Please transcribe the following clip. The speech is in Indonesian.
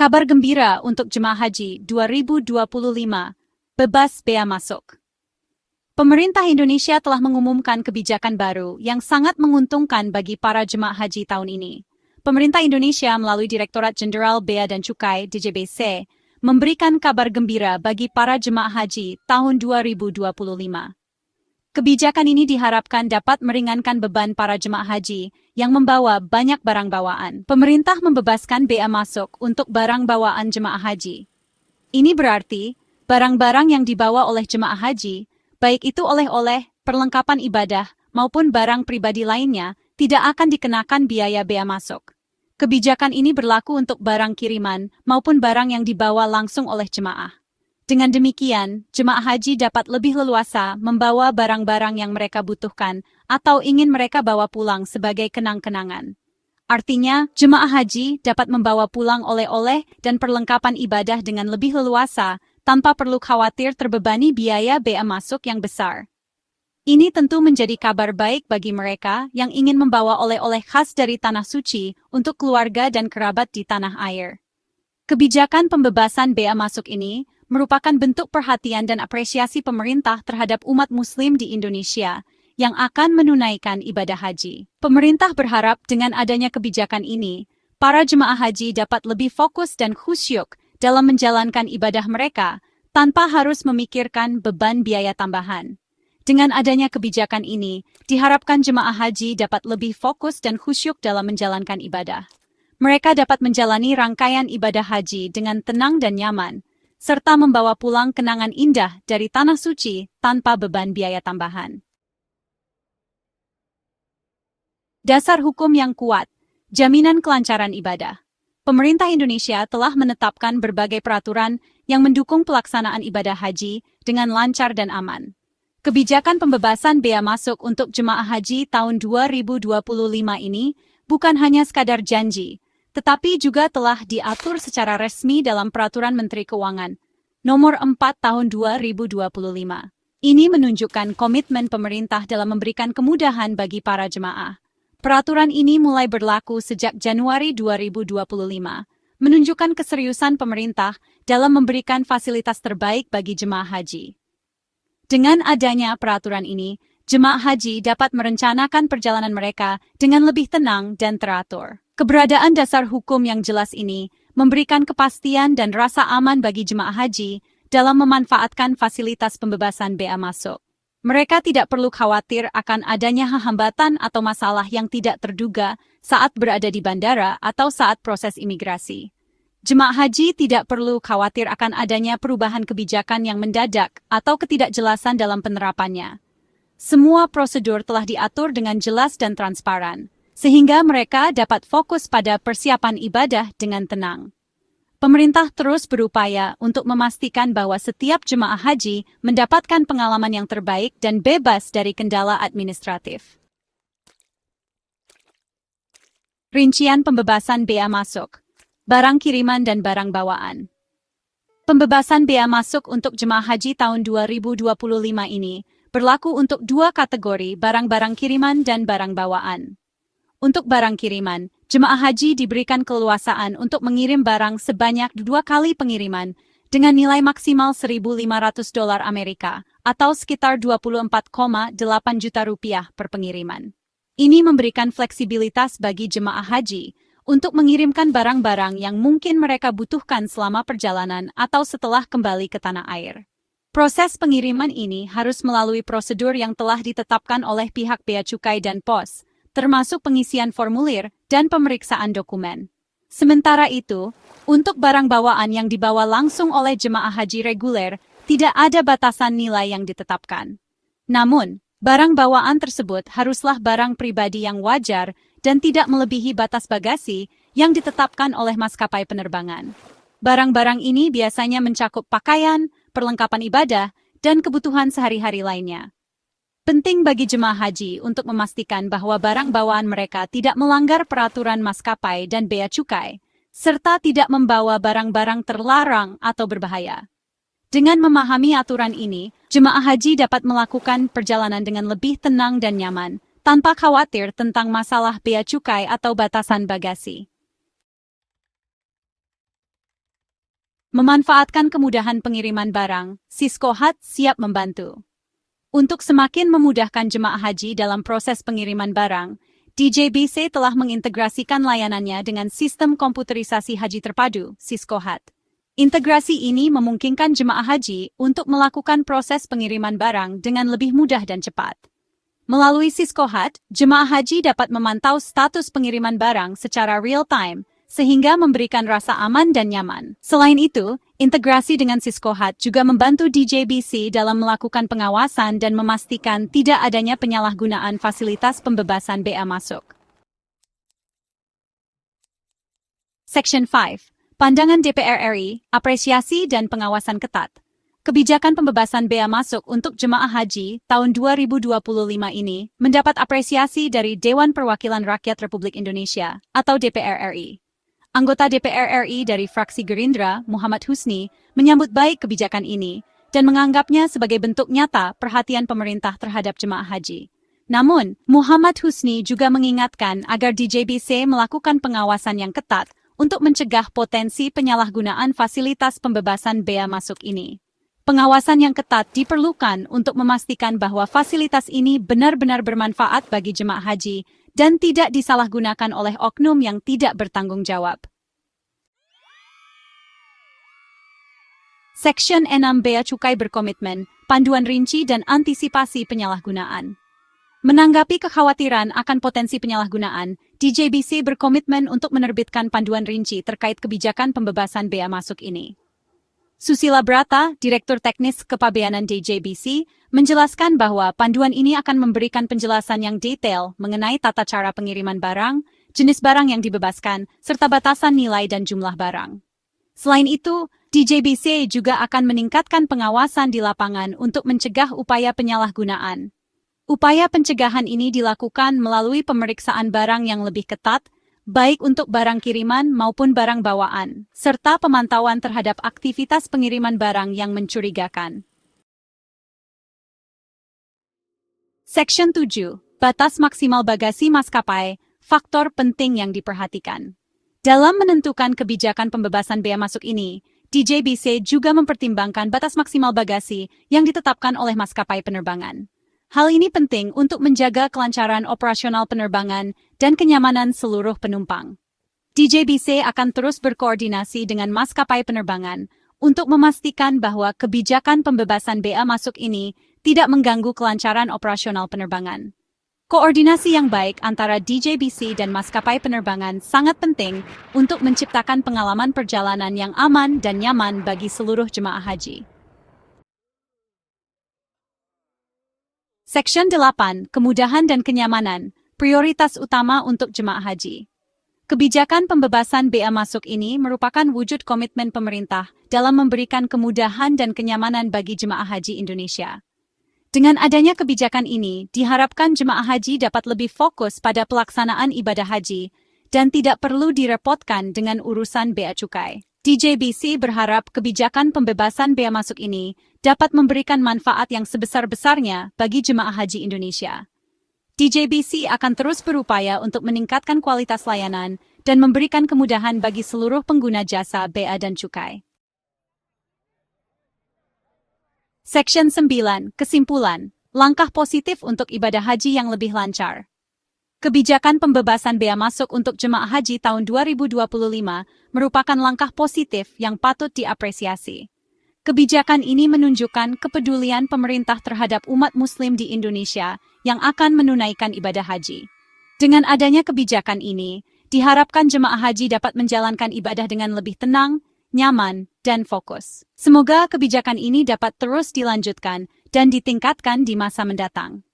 Kabar gembira untuk jemaah haji 2025, bebas bea masuk. Pemerintah Indonesia telah mengumumkan kebijakan baru yang sangat menguntungkan bagi para jemaah haji tahun ini. Pemerintah Indonesia melalui Direktorat Jenderal Bea dan Cukai (DJBC) memberikan kabar gembira bagi para jemaah haji tahun 2025. Kebijakan ini diharapkan dapat meringankan beban para jemaah haji yang membawa banyak barang bawaan. Pemerintah membebaskan bea masuk untuk barang bawaan jemaah haji. Ini berarti, barang-barang yang dibawa oleh jemaah haji, baik itu oleh-oleh, perlengkapan ibadah, maupun barang pribadi lainnya, tidak akan dikenakan biaya bea masuk. Kebijakan ini berlaku untuk barang kiriman maupun barang yang dibawa langsung oleh jemaah. Dengan demikian, jemaah haji dapat lebih leluasa membawa barang-barang yang mereka butuhkan atau ingin mereka bawa pulang sebagai kenang-kenangan. Artinya, jemaah haji dapat membawa pulang oleh-oleh dan perlengkapan ibadah dengan lebih leluasa tanpa perlu khawatir terbebani biaya bea masuk yang besar. Ini tentu menjadi kabar baik bagi mereka yang ingin membawa oleh-oleh khas dari Tanah Suci untuk keluarga dan kerabat di tanah air. Kebijakan pembebasan bea masuk ini merupakan bentuk perhatian dan apresiasi pemerintah terhadap umat Muslim di Indonesia yang akan menunaikan ibadah haji. Pemerintah berharap dengan adanya kebijakan ini, para jemaah haji dapat lebih fokus dan khusyuk dalam menjalankan ibadah mereka tanpa harus memikirkan beban biaya tambahan. Dengan adanya kebijakan ini, diharapkan jemaah haji dapat lebih fokus dan khusyuk dalam menjalankan ibadah. Mereka dapat menjalani rangkaian ibadah haji dengan tenang dan nyaman, serta membawa pulang kenangan indah dari Tanah Suci tanpa beban biaya tambahan. Dasar hukum yang kuat, jaminan kelancaran ibadah. Pemerintah Indonesia telah menetapkan berbagai peraturan yang mendukung pelaksanaan ibadah haji dengan lancar dan aman. Kebijakan pembebasan bea masuk untuk jemaah haji tahun 2025 ini bukan hanya sekadar janji, tetapi juga telah diatur secara resmi dalam Peraturan Menteri Keuangan Nomor 4 Tahun 2025. Ini menunjukkan komitmen pemerintah dalam memberikan kemudahan bagi para jemaah. Peraturan ini mulai berlaku sejak Januari 2025, menunjukkan keseriusan pemerintah dalam memberikan fasilitas terbaik bagi jemaah haji. Dengan adanya peraturan ini, jemaah haji dapat merencanakan perjalanan mereka dengan lebih tenang dan teratur. Keberadaan dasar hukum yang jelas ini memberikan kepastian dan rasa aman bagi jemaah haji dalam memanfaatkan fasilitas pembebasan bea masuk. Mereka tidak perlu khawatir akan adanya hambatan atau masalah yang tidak terduga saat berada di bandara atau saat proses imigrasi. Jemaah haji tidak perlu khawatir akan adanya perubahan kebijakan yang mendadak atau ketidakjelasan dalam penerapannya. Semua prosedur telah diatur dengan jelas dan transparan, sehingga mereka dapat fokus pada persiapan ibadah dengan tenang. Pemerintah terus berupaya untuk memastikan bahwa setiap jemaah haji mendapatkan pengalaman yang terbaik dan bebas dari kendala administratif. Rincian pembebasan bea masuk, barang kiriman dan barang bawaan. Pembebasan bea masuk untuk jemaah haji tahun 2025 ini berlaku untuk dua kategori barang-barang kiriman dan barang bawaan. Untuk barang kiriman, jemaah haji diberikan keleluasaan untuk mengirim barang sebanyak 2 kali pengiriman dengan nilai maksimal $1.500 Amerika atau sekitar 24,8 juta rupiah per pengiriman. Ini memberikan fleksibilitas bagi jemaah haji untuk mengirimkan barang-barang yang mungkin mereka butuhkan selama perjalanan atau setelah kembali ke tanah air. Proses pengiriman ini harus melalui prosedur yang telah ditetapkan oleh pihak Bea Cukai dan Pos, termasuk pengisian formulir dan pemeriksaan dokumen. Sementara itu, untuk barang bawaan yang dibawa langsung oleh jemaah haji reguler, tidak ada batasan nilai yang ditetapkan. Namun, barang bawaan tersebut haruslah barang pribadi yang wajar dan tidak melebihi batas bagasi yang ditetapkan oleh maskapai penerbangan. Barang-barang ini biasanya mencakup pakaian, perlengkapan ibadah, dan kebutuhan sehari-hari lainnya. Penting bagi jemaah haji untuk memastikan bahwa barang bawaan mereka tidak melanggar peraturan maskapai dan bea cukai, serta tidak membawa barang-barang terlarang atau berbahaya. Dengan memahami aturan ini, jemaah haji dapat melakukan perjalanan dengan lebih tenang dan nyaman, tanpa khawatir tentang masalah bea cukai atau batasan bagasi. Memanfaatkan kemudahan pengiriman barang, Cisco Hut siap membantu. Untuk semakin memudahkan jemaah haji dalam proses pengiriman barang, DJBC telah mengintegrasikan layanannya dengan sistem komputerisasi haji terpadu, Cisco Hut. Integrasi ini memungkinkan jemaah haji untuk melakukan proses pengiriman barang dengan lebih mudah dan cepat. Melalui Cisco Hut, jemaah haji dapat memantau status pengiriman barang secara real-time, sehingga memberikan rasa aman dan nyaman. Selain itu, integrasi dengan Cisco Hut juga membantu DJBC dalam melakukan pengawasan dan memastikan tidak adanya penyalahgunaan fasilitas pembebasan bea masuk. Section 5. Pandangan DPR RI, apresiasi dan pengawasan ketat. Kebijakan pembebasan bea masuk untuk jemaah haji tahun 2025 ini mendapat apresiasi dari Dewan Perwakilan Rakyat Republik Indonesia atau DPR RI. Anggota DPR RI dari fraksi Gerindra, Muhammad Husni, menyambut baik kebijakan ini dan menganggapnya sebagai bentuk nyata perhatian pemerintah terhadap jemaah haji. Namun, Muhammad Husni juga mengingatkan agar DJBC melakukan pengawasan yang ketat untuk mencegah potensi penyalahgunaan fasilitas pembebasan bea masuk ini. Pengawasan yang ketat diperlukan untuk memastikan bahwa fasilitas ini benar-benar bermanfaat bagi jemaah haji dan tidak disalahgunakan oleh oknum yang tidak bertanggung jawab. Section 6 Bea Cukai berkomitmen, panduan rinci dan antisipasi penyalahgunaan. Menanggapi kekhawatiran akan potensi penyalahgunaan, DJBC berkomitmen untuk menerbitkan panduan rinci terkait kebijakan pembebasan bea masuk ini. Susila Brata, Direktur Teknis Kepabeanan DJBC, menjelaskan bahwa panduan ini akan memberikan penjelasan yang detail mengenai tata cara pengiriman barang, jenis barang yang dibebaskan, serta batasan nilai dan jumlah barang. Selain itu, DJBC juga akan meningkatkan pengawasan di lapangan untuk mencegah upaya penyalahgunaan. Upaya pencegahan ini dilakukan melalui pemeriksaan barang yang lebih ketat, baik untuk barang kiriman maupun barang bawaan, serta pemantauan terhadap aktivitas pengiriman barang yang mencurigakan. Section 7. Batas maksimal bagasi maskapai, faktor penting yang diperhatikan. Dalam menentukan kebijakan pembebasan bea masuk ini, DJBC juga mempertimbangkan batas maksimal bagasi yang ditetapkan oleh maskapai penerbangan. Hal ini penting untuk menjaga kelancaran operasional penerbangan dan kenyamanan seluruh penumpang. DJBC akan terus berkoordinasi dengan maskapai penerbangan untuk memastikan bahwa kebijakan pembebasan bea masuk ini tidak mengganggu kelancaran operasional penerbangan. Koordinasi yang baik antara DJBC dan maskapai penerbangan sangat penting untuk menciptakan pengalaman perjalanan yang aman dan nyaman bagi seluruh jemaah haji. Section 8, Kemudahan dan Kenyamanan, prioritas utama untuk jemaah haji. Kebijakan pembebasan bea masuk ini merupakan wujud komitmen pemerintah dalam memberikan kemudahan dan kenyamanan bagi jemaah haji Indonesia. Dengan adanya kebijakan ini, diharapkan jemaah haji dapat lebih fokus pada pelaksanaan ibadah haji dan tidak perlu direpotkan dengan urusan bea cukai. DJBC berharap kebijakan pembebasan bea masuk ini dapat memberikan manfaat yang sebesar-besarnya bagi jemaah haji Indonesia. DJBC akan terus berupaya untuk meningkatkan kualitas layanan dan memberikan kemudahan bagi seluruh pengguna jasa bea dan cukai. Section 9, Kesimpulan, langkah positif untuk ibadah haji yang lebih lancar. Kebijakan pembebasan bea masuk untuk jemaah haji tahun 2025 merupakan langkah positif yang patut diapresiasi. Kebijakan ini menunjukkan kepedulian pemerintah terhadap umat Muslim di Indonesia yang akan menunaikan ibadah haji. Dengan adanya kebijakan ini, diharapkan jemaah haji dapat menjalankan ibadah dengan lebih tenang, nyaman, dan fokus. Semoga kebijakan ini dapat terus dilanjutkan dan ditingkatkan di masa mendatang.